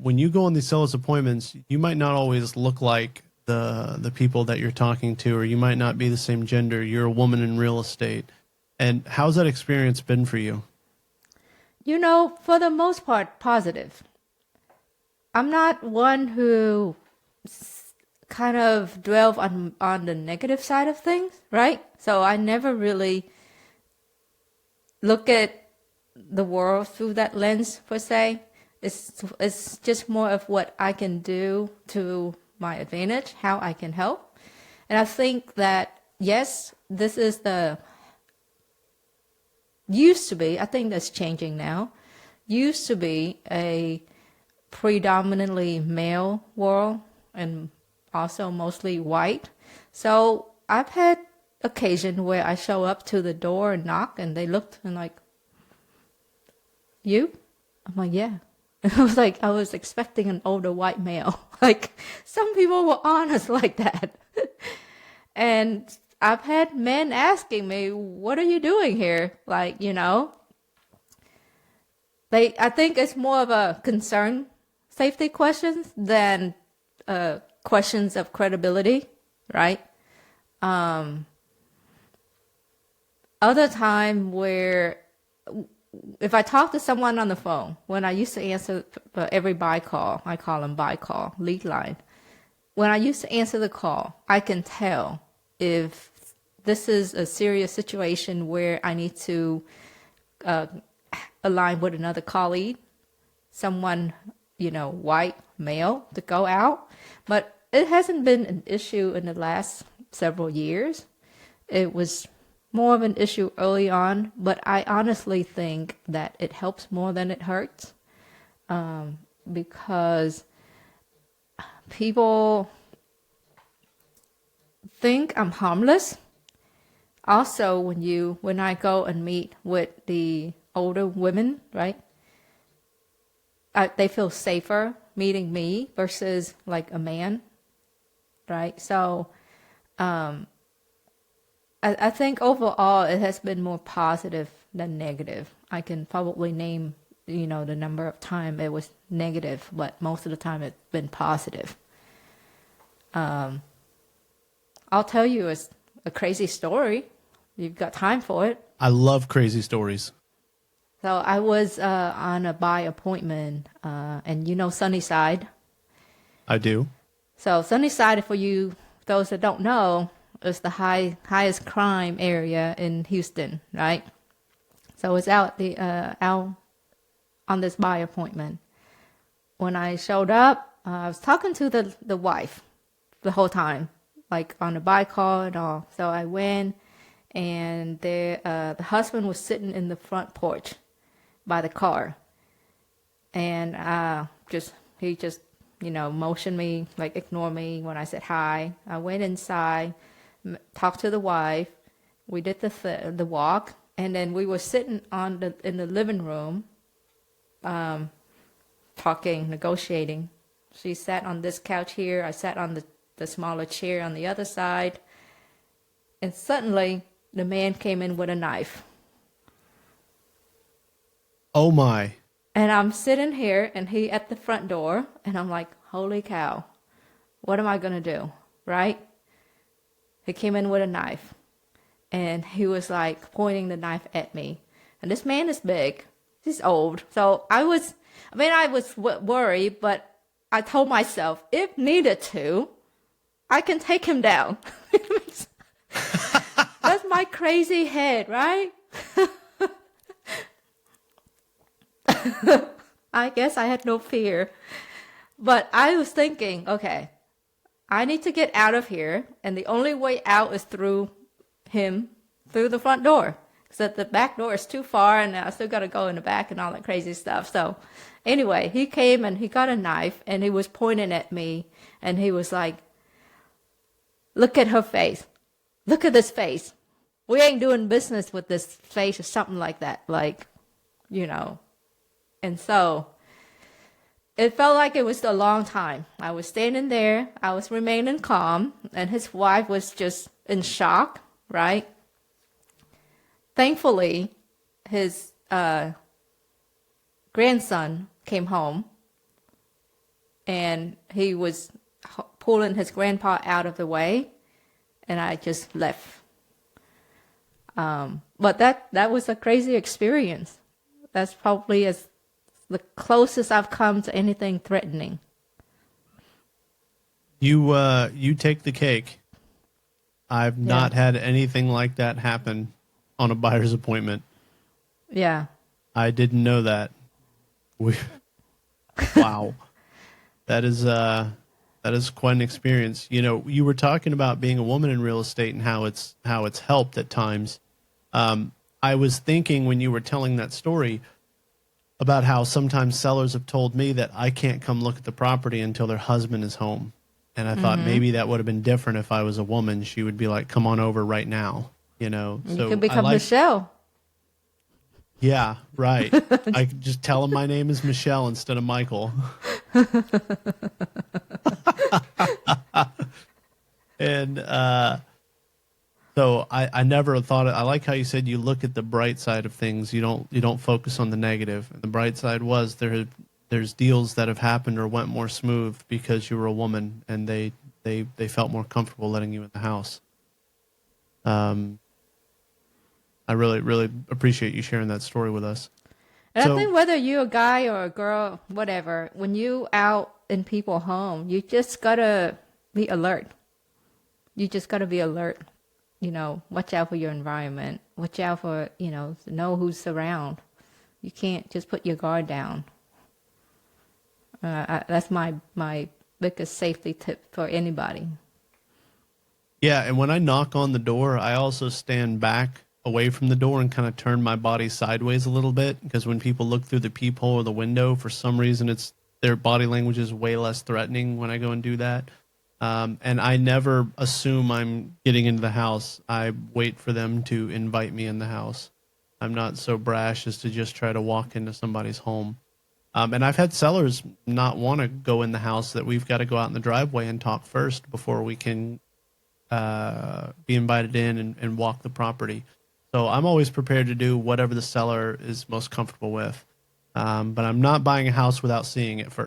when you go on these sales appointments, you might not always look like the people that you're talking to, or you might not be the same gender. You're a woman in real estate. And how's that experience been for you? You know, for the most part, positive. I'm not one who kind of dwell on the negative side of things, right? So I never really look at the world through that lens per se. It's just more of what I can do to my advantage, how I can help. And I think that yes, this is the used to be, I think that's changing now, used to be a predominantly male world and also mostly white. So I've had occasion where I show up to the door and knock and they looked and like, you? I'm like, yeah. And I was like, I was expecting an older white male. Like some people were honest like that. And I've had men asking me, what are you doing here? Like, you know, I think it's more of a concern, safety questions than questions of credibility, right? Other time where if I talk to someone on the phone, when I used to answer every buy call, I call them buy call, lead line. When I used to answer the call, I can tell if this is a serious situation where I need to align with another colleague, someone, you know, white, male, to go out. But it hasn't been an issue in the last several years. It was more of an issue early on, but I honestly think that it helps more than it hurts, because people think I'm harmless. Also, when I go and meet with the older women, right, they feel safer meeting me versus like a man, right? So I think overall it has been more positive than negative. I can probably name, you know, the number of time it was negative, but most of the time it's been positive. I'll tell you a crazy story. You've got time for it. I love crazy stories. So I was on a buy appointment, and you know Sunnyside. I do. So Sunnyside, for you, those that don't know, is the highest crime area in Houston, right? So it's out on this buy appointment. When I showed up, I was talking to the wife the whole time, like on the buy call and all. So I went, and the husband was sitting in the front porch by the car, and he just you know motioned me, like ignore me when I said hi. I went inside, talked to the wife. We did the walk, and then we were sitting in the living room, talking, negotiating. She sat on this couch here. I sat on the smaller chair on the other side, and suddenly the man came in with a knife. Oh my. And I'm sitting here, and he at the front door, and I'm like, holy cow, what am I going to do, right? He came in with a knife, and he was like pointing the knife at me. And this man is big. He's old. So I was worried, but I told myself, if needed to, I can take him down. That's my crazy head, right? I guess I had no fear. But I was thinking, okay, I need to get out of here, and the only way out is through the front door. Because the back door is too far, and I still got to go in the back and all that crazy stuff. So anyway, he came, and he got a knife, and he was pointing at me, and he was like, look at her face. Look at this face. We ain't doing business with this face, or something like that. Like, you know. And so it felt like it was a long time. I was standing there. I was remaining calm. And his wife was just in shock, right? Thankfully, his grandson came home. and he was pulling his grandpa out of the way, and I just left. But that was a crazy experience. That's probably as the closest I've come to anything threatening. You take the cake. I've not Yeah. had anything like that happen on a buyer's appointment. Yeah. I didn't know that. We, wow. That is quite an experience. You know, you were talking about being a woman in real estate and how it's helped at times. I was thinking when you were telling that story about how sometimes sellers have told me that I can't come look at the property until their husband is home. And I thought maybe that would have been different if I was a woman. She would be like, "Come on over right now," you know. You So could I become like, Michelle. yeah, right. I could just tell them my name is Michelle instead of Michael. And so I never thought I like how you said you look at the bright side of things. You don't focus on the negative. And the bright side was there's deals that have happened or went more smooth because you were a woman and they felt more comfortable letting you in the house. I really appreciate you sharing that story with us. And So I think whether you're a guy or a girl, whatever, when you out in people's home, you just gotta be alert. You just gotta be alert. You know, watch out for your environment. Watch out for, know who's around. You can't just put your guard down. That's my biggest safety tip for anybody. yeah, and when I knock on the door, I also stand back away from the door and kind of turn my body sideways a little bit because when people look through the peephole or the window, for some reason, it's their body language is way less threatening when I go and do that. And I never assume I'm getting into the house. I wait for them to invite me in the house. I'm not so brash as to just try to walk into somebody's home. And I've had sellers not want to go in the house, that we've got to go out in the driveway and talk first before we can be invited in and walk the property. So I'm always prepared to do whatever the seller is most comfortable with. But I'm not buying a house without seeing it first.